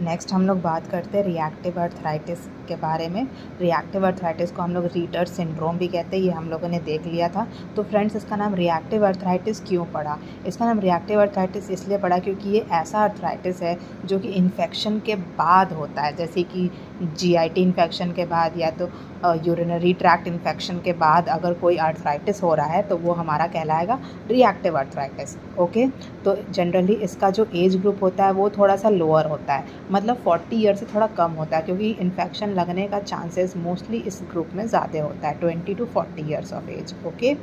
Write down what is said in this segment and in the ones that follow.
Next हम लोग बात करते हैं रिएक्टिव अर्थराइटिस के बारे में। रिएक्टिव अर्थराइटिस को हम लोग रीटर सिंड्रोम भी कहते हैं, ये हम लोगों ने देख लिया था। तो फ्रेंड्स, इसका नाम रिएक्टिव अर्थराइटिस क्यों पड़ा? इसका नाम रिएक्टिव अर्थराइटिस इसलिए पड़ा क्योंकि ये ऐसा अर्थराइटिस है जो कि इन्फेक्शन के बाद होता है, जैसे कि जीआईटी इन्फेक्शन के बाद या तो यूरिनरी ट्रैक्ट इन्फेक्शन के बाद अगर कोई अर्थराइटिस हो रहा है तो वो हमारा कहलाएगा रिएक्टिव अर्थराइटिस। ओके, तो जनरली इसका जो एज ग्रुप होता है वो थोड़ा सा लोअर होता है, मतलब 40 ईयर से थोड़ा कम होता है, क्योंकि इन्फेक्शन लगने का चांसेस मोस्टली इस ग्रुप में ज़्यादा होता है, 20 to 40 years of age. Okay,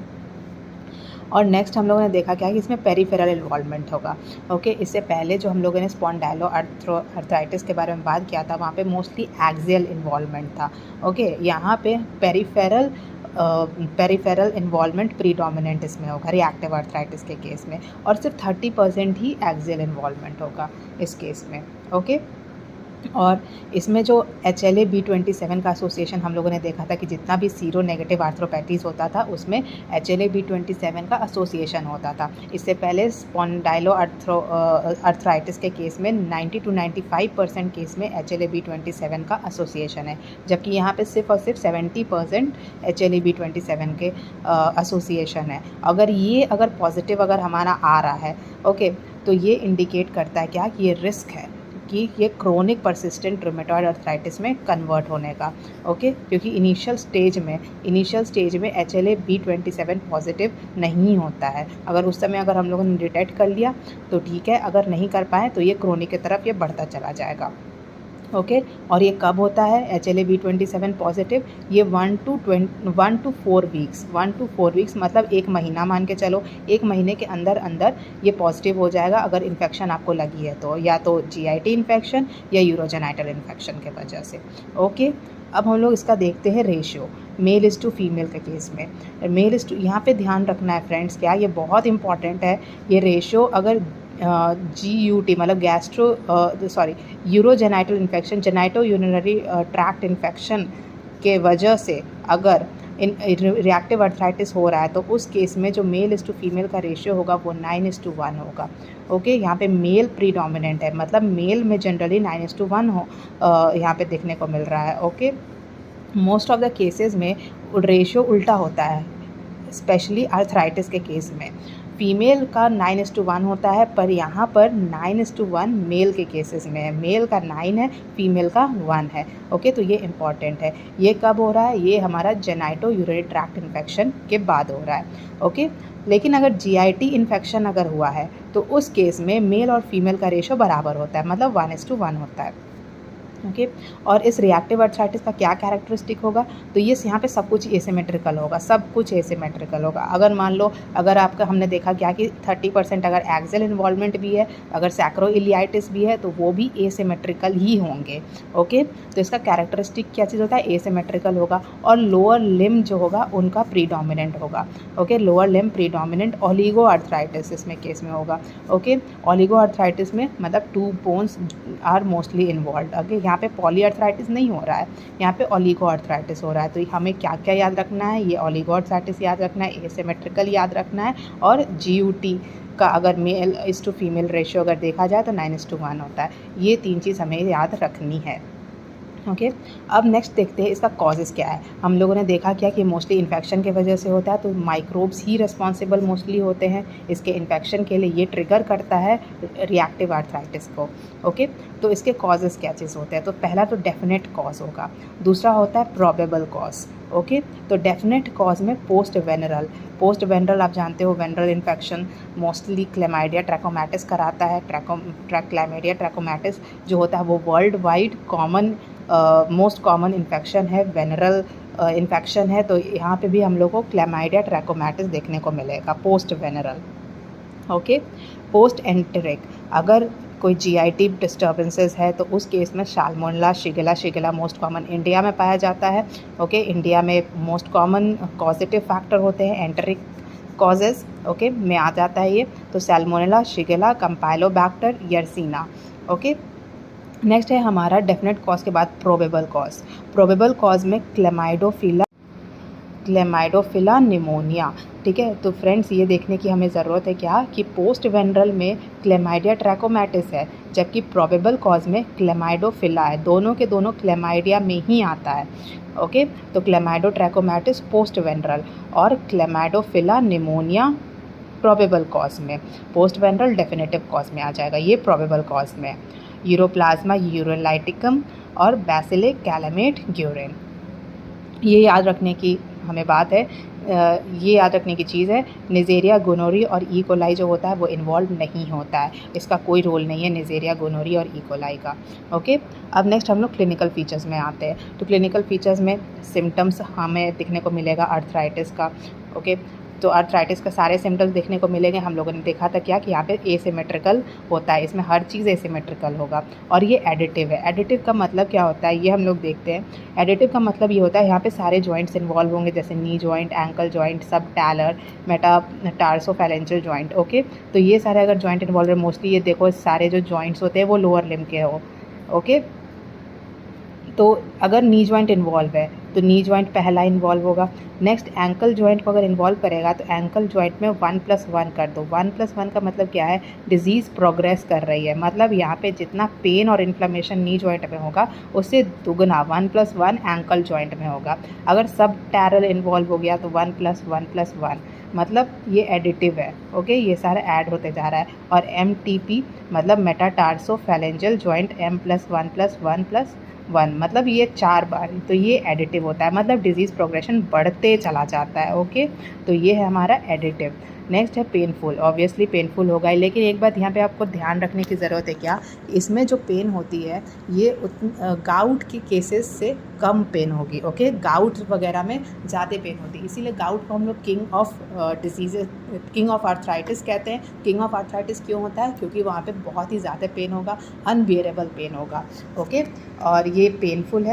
और नेक्स्ट हम लोगों ने देखा क्या है कि इसमें पेरिफेरल इन्वॉल्वमेंट होगा। ओके, इससे पहले जो हम लोगों ने स्पॉन्डाइलो अर्थराइटिस के बारे में बात किया था वहाँ पे मोस्टली एक्सियल इन्वॉल्वमेंट था। ओके, यहाँ पे पेरिफेरल इन्वॉल्वमेंट प्रीडोमिनेंट इसमें होगा रिएक्टिव अर्थराइटिस के केस में, और सिर्फ 30% ही एक्सियल इन्वॉल्वमेंट होगा इस केस में। ओके, और इसमें जो HLA-B27 का एसोसिएशन हम लोगों ने देखा था कि जितना भी सीरो नेगेटिव आर्थ्रोपैथीज़ होता था उसमें HLA-B27 का एसोसिएशन होता था। इससे पहले स्पॉन्डाइलो अर्थराइटिस के केस में 90 to 95% केस में HLA-B27 का एसोसिएशन है, जबकि यहाँ पे सिर्फ और सिर्फ 70% HLA-B27 के एसोसिएशन है। अगर पॉजिटिव अगर हमारा आ रहा है, ओके, तो ये इंडिकेट करता है क्या कि ये रिस्क है कि ये क्रोनिक परसिस्टेंट रूमेटॉइड अर्थराइटिस में कन्वर्ट होने का। ओके, क्योंकि इनिशियल स्टेज में HLA-B27 पॉजिटिव नहीं होता है। अगर उस समय अगर हम लोगों ने डिटेक्ट कर लिया तो ठीक है, अगर नहीं कर पाए तो ये क्रोनिक की तरफ ये बढ़ता चला जाएगा। ओके, और ये कब होता है HLA-B27 पॉजिटिव? ये 1 to 4 वीक्स मतलब 1 महीना मान के चलो, 1 महीने के अंदर अंदर ये पॉजिटिव हो जाएगा अगर इन्फेक्शन आपको लगी है तो, या तो जीआईटी इन्फेक्शन या यूरोजेनाइटल इन्फेक्शन के वजह से। ओके, अब हम लोग इसका देखते हैं ratio male is to female के केस में। मेल इज़ टू, यहाँ पे ध्यान रखना है फ्रेंड्स, क्या ये बहुत इंपॉर्टेंट है। ये रेशियो अगर GUT मतलब urogenital infection, genito urinary tract infection के वजह से अगर रिएक्टिव अर्थराइटिस हो रहा है तो उस केस में जो मेल इज़ टू फीमेल का रेशियो होगा वो 9:1 होगा। ओके, यहाँ पे मेल प्रीडोमिनेंट है, मतलब मेल में जनरली 9:1 यहाँ पे देखने को मिल रहा है। Okay, most of the cases में रेशियो उल्टा होता है, स्पेशली अर्थराइटिस के केस में फीमेल का 9:1 होता है, पर यहाँ पर 9:1 मेल के केसेस में है। मेल का 9 है, फीमेल का 1 है। ओके, तो ये इम्पॉर्टेंट है। ये कब हो रहा है? ये हमारा जेनाइटो यूरिनरी ट्रैक्ट इन्फेक्शन के बाद हो रहा है। ओके, लेकिन अगर जीआईटी इन्फेक्शन अगर हुआ है तो उस केस में मेल और फीमेल का रेशो बराबर होता है, मतलब 1:1 होता है। ओके, और इस रिएक्टिव अर्थराइटिस का क्या कैरेक्टरिस्टिक होगा? तो ये यहाँ पे सब कुछ एसिमेट्रिकल होगा, सब कुछ एसिमेट्रिकल होगा। अगर मान लो अगर आपका हमने देखा क्या कि 30% अगर एक्सियल इन्वॉल्वमेंट भी है, अगर सैक्रोइलियाइटिस भी है तो वो भी एसिमेट्रिकल ही होंगे। ओके, तो इसका कैरेक्टरिस्टिक क्या चीज़ होता है? एसिमेट्रिकल होगा, और लोअर लिम्ब जो होगा उनका प्रीडोमिनेंट होगा। Okay, lower limb predominant oligo arthritis इसमें केस में होगा। ओके, ओलिगो अर्थराइटिस में मतलब 2 bones are mostly involve. Okay, यहाँ पे पॉलीअर्थराइटिस नहीं हो रहा है, यहाँ पे ओलिगो अर्थराइटिस हो रहा है। तो हमें क्या क्या याद रखना है? ये ओलिगो अर्थराइटिस याद रखना है, एसिमेट्रिकल याद रखना है, और GUT का अगर male is to female ratio अगर देखा जाए तो 9:1 होता है। ये 3 चीज़ हमें याद रखनी है। ओके, अब नेक्स्ट देखते हैं इसका कॉजेज़ क्या है। हम लोगों ने देखा क्या कि मोस्टली इन्फेक्शन की वजह से होता है, तो माइक्रोब्स ही रिस्पॉन्सिबल मोस्टली होते हैं इसके इन्फेक्शन के लिए। ये ट्रिगर करता है रिएक्टिव आर्थराइटिस को। ओके, तो इसके कॉजेज़ क्या चीज़ होते हैं? तो पहला तो डेफिनेट कॉज होगा, दूसरा होता है प्रोबेबल कॉज। ओके, तो डेफिनेट कॉज में पोस्ट वेनरल आप जानते हो, venereal infection mostly chlamydia trachomatis कराता है। क्लैमाइडिया ट्रैकोमैटिस जो होता है वो world wide most common infection है, वेनरल इन्फेक्शन है। तो यहाँ पे भी हम लोग को क्लैमाइडिया ट्रैकोमैटिस देखने को मिलेगा post venereal. Okay, post enteric अगर कोई जीआईटी डिस्टर्बेंसेस है तो उस केस में salmonella Shigella most common India में पाया जाता है। ओके, इंडिया में मोस्ट कॉमन कॉजेटिव फैक्टर होते हैं एंटेरिक कॉजेज़। ओके, में आ जाता है ये, तो साल्मोनेला, शिगेला, कंपाइलोबैक्टर, यर्सीना। ओके, नेक्स्ट है हमारा डेफिनेट कॉज के बाद प्रोबेबल कॉज में क्लेमाइडोफिला क्लेमाइडोफिला निमोनिया। ठीक है, तो फ्रेंड्स ये देखने की हमें ज़रूरत है क्या कि पोस्ट वेनरल में क्लेमाइडिया ट्रैकोमैटिस है, जबकि प्रोबेबल कॉज में क्लेमाइडोफिला है। दोनों के दोनों क्लेमाइडिया में ही आता है। ओके, तो क्लेमाइडो ट्रैकोमैटिस पोस्ट वेनरल और क्लेमाइडोफिला निमोनिया प्रोबेबल कॉज में। पोस्ट वेनरल डेफिनेटिव कॉज में आ जाएगा, ये प्रोबेबल कॉज में। यूरोप्लाज्मा यूरोलाइटिकम और बैसिलिक कैलामेट ग्यूरेन, ये याद रखने की हमें बात है, ये याद रखने की चीज़ है। निजेरिया गोनोरी और ई कोलाई जो होता है वो इन्वॉल्व नहीं होता है, इसका कोई रोल नहीं है निजेरिया गोनोरी और ई कोलाई का। ओके, अब नेक्स्ट हम लोग क्लिनिकल फीचर्स में आते हैं। तो क्लिनिकल फीचर्स में सिम्टम्स हमें दिखने को मिलेगा अर्थराइटिस का। ओके, तो अर्थराइटिस का सारे सिम्टम्स देखने को मिलेंगे। हम लोगों ने देखा था क्या कि यहाँ पे एसिमेट्रिकल होता है, इसमें हर चीज़ एसिमेट्रिकल होगा और ये एडिटिव है। एडिटिव का मतलब क्या होता है ये हम लोग देखते हैं। एडिटिव का मतलब ये होता है यहाँ पे सारे जॉइंट्स इन्वॉल्व होंगे, जैसे नी जॉइंट, एंकल जॉइंट, सब टैलर, मेटाटार्सोफैलेंजियल जॉइंट। ओके, तो ये सारे अगर जॉइंट इन्वॉल्व है, मोस्टली ये देखो सारे जो जॉइंट्स होते हैं वो लोअर लिम्ब के हो। ओके, तो अगर नी जॉइंट इन्वॉल्व है तो नी जॉइंट पहला इन्वॉल्व होगा। नेक्स्ट एंकल जॉइंट को अगर इन्वॉल्व करेगा तो एंकल जॉइंट में 1+1 कर दो। 1+1 का मतलब क्या है, डिजीज़ प्रोग्रेस कर रही है, मतलब यहाँ पे जितना पेन और इन्फ्लेमेशन नी जॉइंट में होगा उससे दुगना 1+1 एंकल जॉइंट में होगा। अगर सब टैरल इन्वॉल्व हो गया तो 1+1+1, मतलब ये एडिटिव है। ओके, ये सारा ऐड होते जा रहा है। और MTP मतलब मेटाटार्सोफैलेंजियल जॉइंट, M+1+1+1, मतलब ये 4 बार, तो ये एडिटिव होता है, मतलब डिजीज़ प्रोग्रेशन बढ़ते चला जाता है। ओके, तो ये है हमारा एडिटिव। नेक्स्ट है पेनफुल, ऑब्वियसली पेनफुल होगा, लेकिन एक बात यहाँ पे आपको ध्यान रखने की ज़रूरत है क्या, इसमें जो पेन होती है ये गाउट के केसेस से कम पेन होगी। ओके, गाउट वगैरह में ज़्यादा पेन होती है, इसीलिए गाउट को हम लोग king of disease, king of arthritis कहते हैं। किंग ऑफ आर्थराइटिस क्यों होता है, क्योंकि वहाँ पे बहुत ही ज़्यादा पेन होगा, अनबियरेबल पेन होगा। ओके, और ये पेनफुल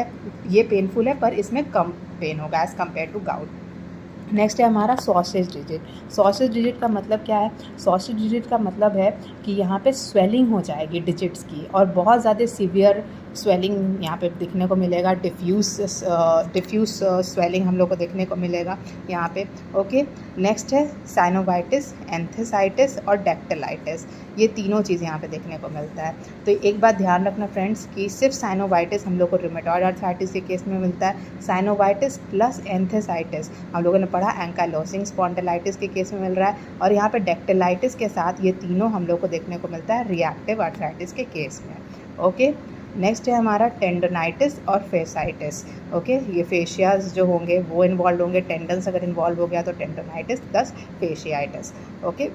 है पर इसमें कम पेन होगा as compare to gout. Next है हमारा सॉसेज डिजिट। सॉसेज डिजिट का मतलब क्या है, सॉसेज डिजिट का मतलब है कि यहाँ पे स्वेलिंग हो जाएगी डिजिट्स की, और बहुत ज़्यादा सीवियर स्वेलिंग यहाँ पे दिखने को मिलेगा। डिफ्यूज स्वेलिंग हम लोग को देखने को मिलेगा यहाँ पे। ओके, नेक्स्ट है साइनोवाइटिस, एंथेसाइटिस और डेक्टिलाइटिस, ये तीनों चीज़ यहाँ पे देखने को मिलता है। तो एक बात ध्यान रखना फ्रेंड्स कि सिर्फ साइनोवाइटिस हम लोग को रूमेटॉइड आर्थराइटिस के केस में मिलता है। साइनोवाइटिस प्लस एंथेसाइटिस हम लोगों ने पढ़ा एंकाइलोसिंग स्पॉन्डिलाइटिस के केस में मिल रहा है, और यहाँ पे डेक्टिलाइटिस के साथ ये तीनों हम लोग को देखने को मिलता है रिएक्टिव आर्थराइटिस के केस में। ओके, नेक्स्ट है हमारा टेंडनाइटिस और फेसाइटिस। ओके, ये फेशियाज जो होंगे वो इन्वॉल्व होंगे, टेंडन्स अगर इन्वॉल्व हो गया तो टेंडनाइटिस प्लस फेशियाइटिस। ओके,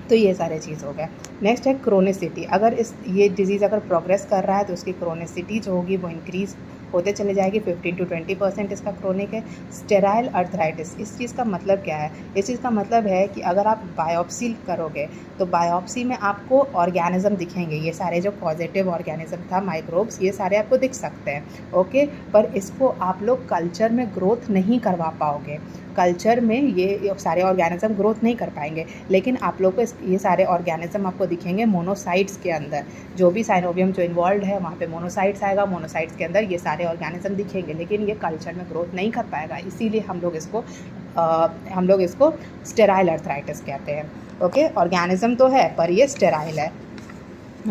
तो ये सारे चीज़ हो गए। नेक्स्ट है क्रोनिसिटी, अगर ये डिजीज़ अगर प्रोग्रेस कर रहा है तो उसकी क्रोनिसिटी जो होगी वो इंक्रीज़ होते चले जाएगी। 15 to 20% इसका क्रोनिक है। स्टेराइल अर्थराइटिस, इस चीज़ का मतलब क्या है, इस चीज़ का मतलब है कि अगर आप बायोप्सी करोगे तो बायोप्सी में आपको ऑर्गेनिज्म दिखेंगे, ये सारे जो पॉजिटिव ऑर्गेनिज्म था, माइक्रोब्स, ये सारे आपको दिख सकते हैं। ओके, पर इसको आप लोग कल्चर में ग्रोथ नहीं करवा पाओगे, कल्चर में ये सारे ऑर्गेनिज्म ग्रोथ नहीं कर पाएंगे, लेकिन आप लोग को ये सारे ऑर्गेनिज्म आपको दिखेंगे मोनोसाइट्स के अंदर। जो भी साइनोवियम जो इन्वॉल्व है वहाँ पे मोनोसाइट्स आएगा, मोनोसाइट्स के अंदर ये सारे ऑर्गेनिज्म दिखेंगे, लेकिन ये कल्चर में ग्रोथ नहीं कर पाएगा, इसीलिए हम लोग इसको स्टेराइल अर्थराइटिस कहते हैं। ओके, ऑर्गेनिज्म तो है पर ये स्टेराइल है।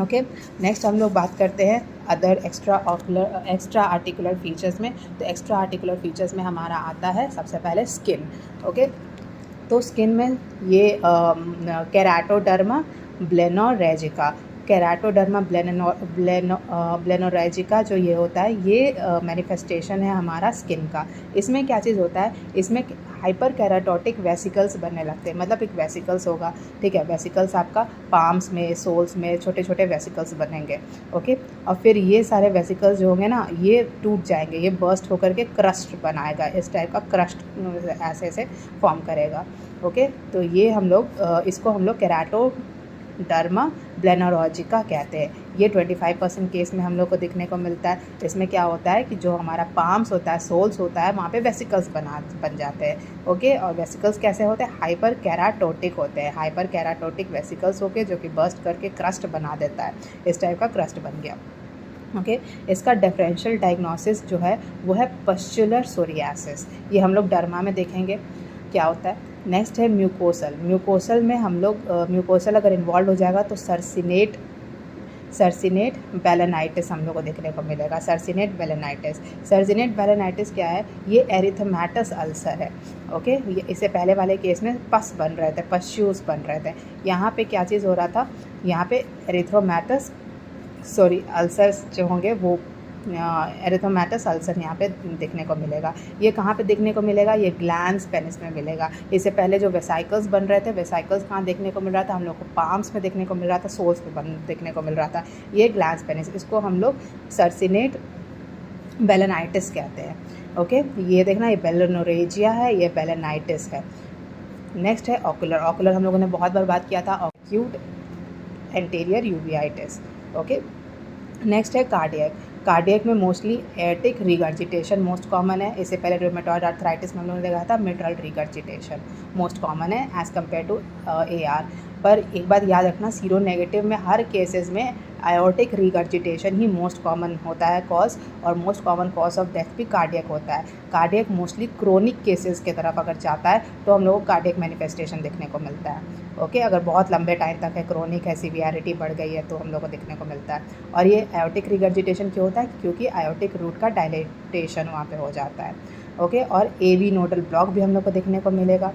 ओके, नेक्स्ट हम लोग बात करते हैं अदर एक्स्ट्रा आर्टिकुलर फीचर्स में। तो एक्स्ट्रा आर्टिकुलर फीचर्स में हमारा आता है सबसे पहले स्किन। ओके, तो स्किन में ये केराटोडर्मा ब्लेनोरेजिका, केराटोडर्मा ब्लेनोरेजिका जो ये होता है, ये मैनिफेस्टेशन है हमारा स्किन का। इसमें क्या चीज़ होता है, इसमें हाइपर केराटोटिक वेसिकल्स बनने लगते हैं, मतलब एक वेसिकल्स होगा, ठीक है, वेसिकल्स आपका पाम्स में, सोल्स में छोटे छोटे वेसिकल्स बनेंगे। ओके, और फिर ये सारे वेसिकल्स जो होंगे ना ये टूट जाएंगे, ये बर्स्ट होकर के क्रस्ट बनाएगा, इस टाइप का क्रस्ट ऐसे फॉर्म करेगा। ओके, तो ये इसको हम लोग केराटोडर्मा ब्लेनोरेजिका कहते हैं। ये 25% केस में हम लोग को दिखने को मिलता है। इसमें क्या होता है कि जो हमारा पाम्स होता है, सोल्स होता है, वहाँ पे वेसिकल्स बन जाते हैं। ओके, और वेसिकल्स कैसे होते हैं, हाइपर केराटोटिक होते हैं, हाइपर केराटोटिक वेसिकल्स होके जो कि बर्स्ट करके क्रस्ट बना देता है, इस टाइप का क्रस्ट बन गया। ओके इसका डिफरेंशियल डायग्नोसिस जो है वो है पस्चुलर सोरियासिस, ये हम लोग डर्मा में देखेंगे क्या होता है। नेक्स्ट है म्यूकोसल। म्यूकोसल में हम लोग म्यूकोसल अगर इन्वॉल्व हो जाएगा तो सर्सिनेट बेलेनाइटिस हम लोग को देखने को मिलेगा। सर्सिनेट बेलेनाइटिस क्या है, ये एरिथमेटस अल्सर है। ओके इससे पहले वाले केस में पस बन रहे थे, पस्यूज बन रहे थे, यहाँ पे क्या चीज़ हो रहा था, यहाँ पे अल्सर्स जो होंगे वो एरिथमेटस अल्सर यहाँ पे देखने को मिलेगा। ये कहाँ पे देखने को मिलेगा, ये ग्लैंड्स पेनिस में मिलेगा। इससे पहले जो वेसाइकल्स बन रहे थे, वेसाइकल्स कहाँ देखने को मिल रहा था, हम लोग को पाम्स में देखने को मिल रहा था, सोल्स पे देखने को मिल रहा था। ये ग्लैंड्स पेनिस, इसको हम लोग सर्सिनेट बेलेनाइटिस कहते हैं। ओके ये देखना, ये बेलेनोरेजिया है, ये बेलेनाइटिस है। नेक्स्ट है ऑकुलर हम लोगों ने बहुत बार बात किया था, acute anterior uveitis. Okay next है कार्डियक में mostly attic regurgitation most common है। इससे पहले रूमेटॉइड आर्थराइटिस में हम लोगों ने देखा था मिट्रल रिगर्जिटेशन मोस्ट कॉमन है एज़ कम्पेयर टू AR। पर एक बात याद रखना, सीरो नेगेटिव में हर केसेस में आयोटिक रिगर्जिटेशन ही मोस्ट कॉमन होता है कॉज, और most common cause of death भी कार्डियक होता है। कार्डियक मोस्टली क्रोनिक केसेस की तरफ अगर जाता है तो हम लोगों को कार्डियक मैनिफेस्टेशन देखने को मिलता है। ओके अगर बहुत लंबे टाइम तक है, क्रोनिक है, सीवियरिटी बढ़ गई है, तो हम लोग को देखने को मिलता है। और ये आयोटिक रिगर्जिटेशन क्यों होता है, क्योंकि आयोटिक रूट का डायलेटेशन वहाँ पे हो जाता है। ओके और AV नोडल ब्लॉक भी हम लोग को देखने को मिलेगा।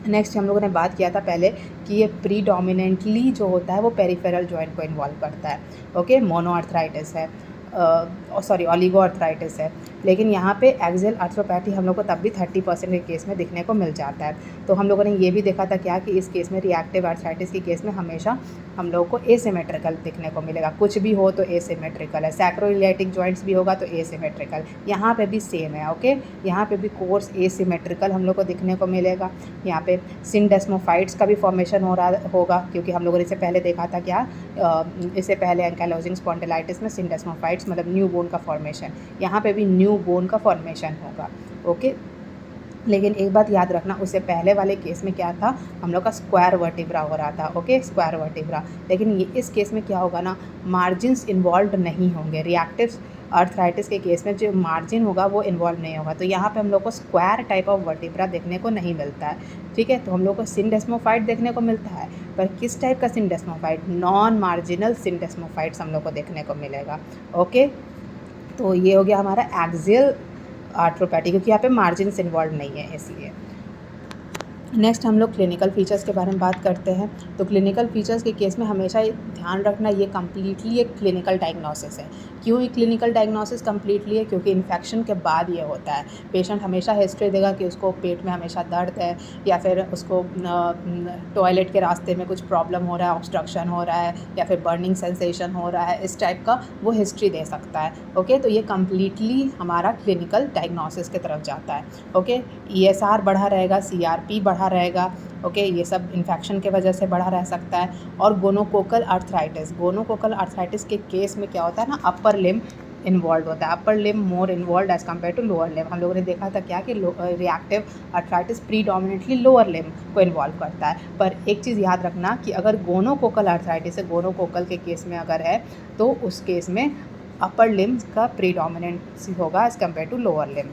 नेक्स्ट हम लोगों ने बात किया था पहले कि ये प्रीडोमिनेंटली जो होता है वो पेरिफेरल जॉइंट को इन्वॉल्व करता है। ओके मोनोआर्थराइटिस है, ऑलिगो आर्थराइटिस है, लेकिन यहाँ पे एक्सियल आर्थ्रोपैथी हम लोग को तब भी 30% के केस में दिखने को मिल जाता है। तो हम लोगों ने ये भी देखा था क्या कि इस केस में रिएक्टिव आर्थराइटिस के केस में हमेशा हम लोग को एसिमेट्रिकल दिखने को मिलेगा, कुछ भी हो तो एसिमेट्रिकल है। सैक्रोइलियाटिक जॉइंट्स भी होगा तो एसिमेट्रिकल, यहाँ पे भी सेम है। ओके यहाँ पे भी कोर्स एसिमेट्रिकल हम लोग को दिखने को मिलेगा। यहाँ पे सिंडेस्मोफाइट्स का भी फॉर्मेशन हो रहा होगा, क्योंकि हम लोगों ने इससे पहले देखा था क्या, इससे पहले एंकाइलोजिंग स्पॉन्डिलाइटिस में सिंडेस्मोफाइट्स मतलब न्यू बोन का फॉर्मेशन, यहाँ पे भी न्यू बोन का फॉर्मेशन होगा। ओके लेकिन एक बात याद रखना, उससे पहले वाले केस में क्या था, हम लोग का स्क्वायर वर्टिब्रा हो रहा था। ओके स्क्वायर वर्टिब्रा, लेकिन ये इस केस में क्या होगा ना, मार्जिन्स इन्वॉल्व नहीं होंगे। रिएक्टिव आर्थराइटिस के केस में जो मार्जिन होगा वो इन्वॉल्व नहीं होगा, तो यहाँ पे हम लोग को स्क्वायर टाइप ऑफ वर्टिब्रा देखने को नहीं मिलता है। ठीक है, तो हम लोग को सिंडेस्मोफाइट देखने को मिलता है, पर किस टाइप का सिंडेस्मोफाइट, नॉन मार्जिनल सिंडेस्मोफाइट्स हम लोग को देखने को मिलेगा। ओके तो ये हो गया हमारा एक्सियल आर्थ्रोपैथी, क्योंकि यहाँ पे मार्जिन्स इन्वॉल्व नहीं है इसलिए। नेक्स्ट हम लोग क्लिनिकल फीचर्स के बारे में बात करते हैं। तो क्लिनिकल फीचर्स के केस में हमेशा ध्यान रखना, ये कम्प्लीटली एक क्लिनिकल डायग्नोसिस है। क्यों ये क्लिनिकल डायग्नोसिस कम्प्लीटली है, क्योंकि इन्फेक्शन के बाद ये होता है। पेशेंट हमेशा हिस्ट्री देगा कि उसको पेट में हमेशा दर्द है, या फिर उसको टॉयलेट के रास्ते में कुछ प्रॉब्लम हो रहा है, ऑब्स्ट्रक्शन हो रहा है, या फिर बर्निंग सेंसेशन हो रहा है, इस टाइप का वो हिस्ट्री दे सकता है। ओके तो ये कम्प्लीटली हमारा क्लिनिकल डायग्नोसिस की तरफ जाता है। ओके ESR बढ़ा रहेगा, CRP बढ़ा रहेगा। ओके ये सब इन्फेक्शन के वजह से बढ़ा रह सकता है। और गोनोकोकल आर्थराइटिस के केस में क्या होता है ना, अपर लिम्ब इन्वॉल्व होता है, upper limb more involve as compare to lower limb. हम लोगों ने देखा था क्या कि reactive arthritis predominantly lower limb को इन्वॉल्व करता है। पर एक चीज़ याद रखना कि अगर गोनोकोकल आर्थराइटिस है, गोनोकोकल के केस में अगर है, तो उस केस में अपर लिम्ब का प्रीडोमिनेंसी होगा as compare to lower limb.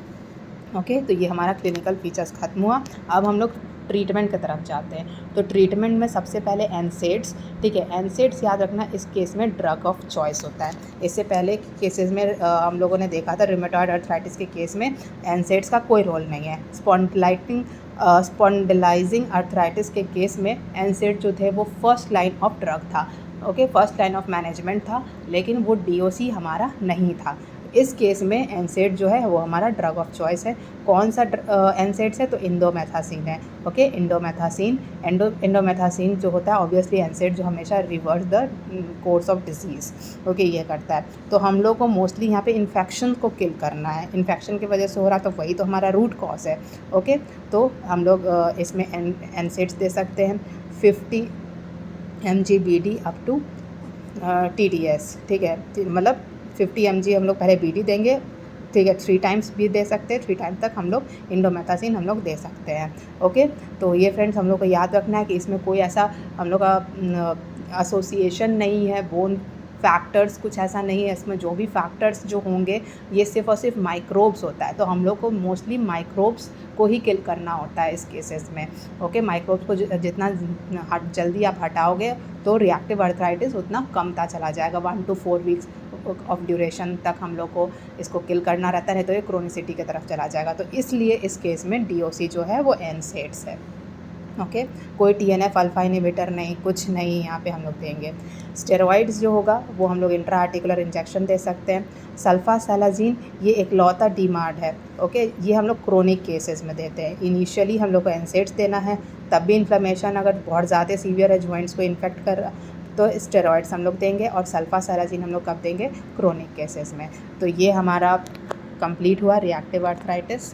Okay तो ये हमारा क्लिनिकल फीचर्स खत्म हुआ। अब हम लोग ट्रीटमेंट की तरफ जाते हैं। तो ट्रीटमेंट में सबसे पहले NSAIDs, ठीक है, NSAIDs याद रखना, इस केस में ड्रग ऑफ चॉइस होता है। इससे पहले केसेस में हम लोगों ने देखा था रूमेटॉइड आर्थराइटिस के केस में NSAIDs का कोई रोल नहीं है। स्पॉन्डिलाइजिंग आर्थराइटिस के केस में NSAID जो थे वो फर्स्ट लाइन ऑफ ड्रग था। Okay first line of management था, लेकिन वो DOC हमारा नहीं था। इस केस में NSAID जो है वो हमारा ड्रग ऑफ चॉइस है। कौन सा NSAID है, तो इंडोमेथासिन है। ओके इंडोमेथासिन जो होता है ऑब्वियसली NSAID जो हमेशा reverse the course of disease, okay ये करता है। तो हम लोग को मोस्टली यहाँ पे इन्फेक्शन को किल करना है, इन्फेक्शन की वजह से हो रहा, तो वही तो हमारा रूट कॉज है। ओके तो हम लोग इसमें NSAIDs दे सकते हैं 50 mg BD up to TDS, ठीक है, मतलब 50 mg हम लोग पहले BD देंगे, ठीक है, 3 टाइम्स भी दे सकते हैं, 3 टाइम तक हम लोग इंडोमेथासिन हम लोग दे सकते हैं। ओके तो ये फ्रेंड्स हम लोग को याद रखना है कि इसमें कोई ऐसा हम लोग का एसोसिएशन नहीं है बोन फैक्टर्स कुछ ऐसा नहीं है इसमें, जो भी फैक्टर्स जो होंगे ये सिर्फ और सिर्फ माइक्रोब्स होता है, तो हम लोग को मोस्टली माइक्रोब्स को ही किल करना होता है इस केसेस में। ओके, माइक्रोब्स को जितना जल्दी आप हटाओगे तो रिएक्टिव अर्थराइटिस उतना कमता चला जाएगा। 1 to 4 वीक्स ऑफ ड्यूरेशन तक हम लोग को इसको किल करना रहता है, तो ये क्रोनिसिटी की तरफ चला जाएगा। तो इसलिए इस केस में DOC जो है वो NSAIDs है। ओके, कोई TNF अल्फा इनहिबिटर नहीं, कुछ नहीं यहाँ पे हम लोग देंगे। स्टेरॉइड्स जो होगा वो हम लोग इंट्रा आर्टिकुलर इंजेक्शन दे सकते हैं। सल्फासैलाजिन ये एक लौता डीमार्ड है। ओके, ये हम लोग क्रोनिक केसेस में देते हैं। इनिशियली हम लोग को NSAIDs देना है, तब भी इन्फ्लेमेशन अगर बहुत ज़्यादा सीवियर है, जॉइंट्स को इन्फेक्ट कर, तो स्टेरॉइड्स हम लोग देंगे, और सल्फासैलाजिन हम लोग कब देंगे? क्रोनिक केसेस में। तो ये हमारा कंप्लीट हुआ रिएक्टिव अर्थराइटिस।